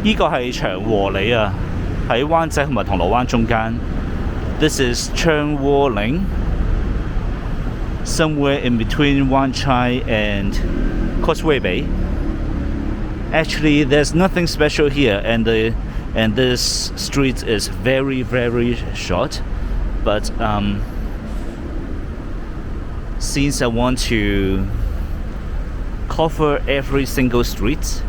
呢個係長和里啊，喺灣仔同埋銅鑼灣中間。This is Cheung somewhere in between Wanchai and Causeway Bay. Actually, there's nothing special here, and this street is very, very short. But since I want to cover every single street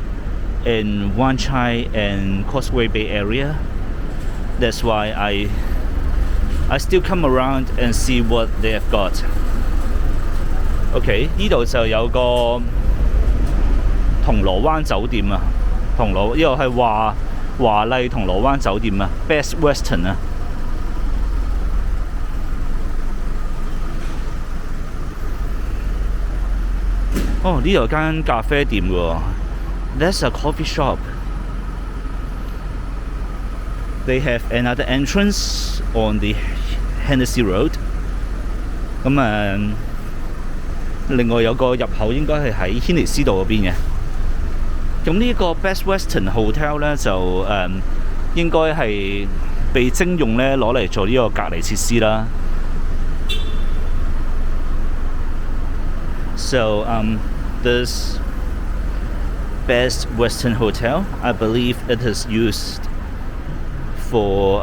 in Wanchai and Causeway Bay area, that's why I still come around and see what they have got. OK， 呢度就有個銅鑼灣酒店啊，呢度係華麗銅鑼灣酒店啊 ，Best Western 啊。哦，呢度有間咖啡店喎 ，That's a coffee shop. They have another entrance on the Hennessy Road. 咁另外有個入口應該係喺軒尼詩道嗰邊嘅。咁呢個 Best Western Hotel 咧就應該係被徵用咧攞嚟做呢個隔離設施啦。So this Best Western Hotel, I believe it is used for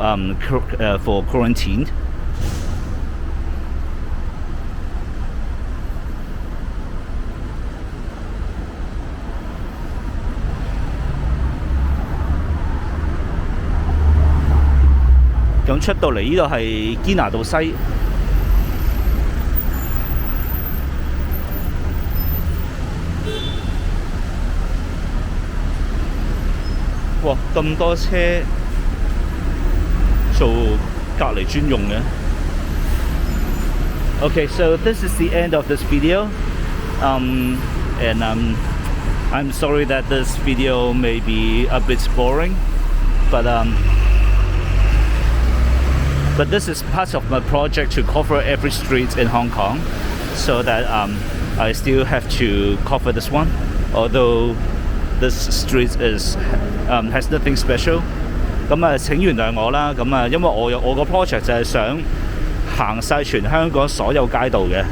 quarantine. .咁出到嚟呢度係堅拿道西。哇！咁多車做隔離專用嘅。Okay, so this is the end of this video. And I'm sorry that this video may be a bit boring, but this is part of my project to cover every street in Hong Kong, so that I still have to cover this one, although this street has nothing special. 咁請原諒我啦。咁因為我個 project 就係想行晒全香港所有街道嘅。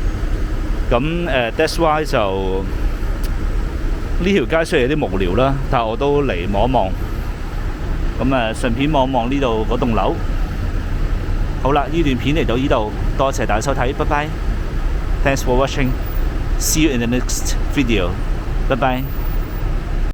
咁that's why 就呢條街雖然有啲無聊啦，但係我都嚟望一望。咁順便望望呢度嗰棟樓。好啦，呢段片嚟到呢度，多謝大家收睇，拜拜。Thanks for watching. See you in the next video. Bye bye.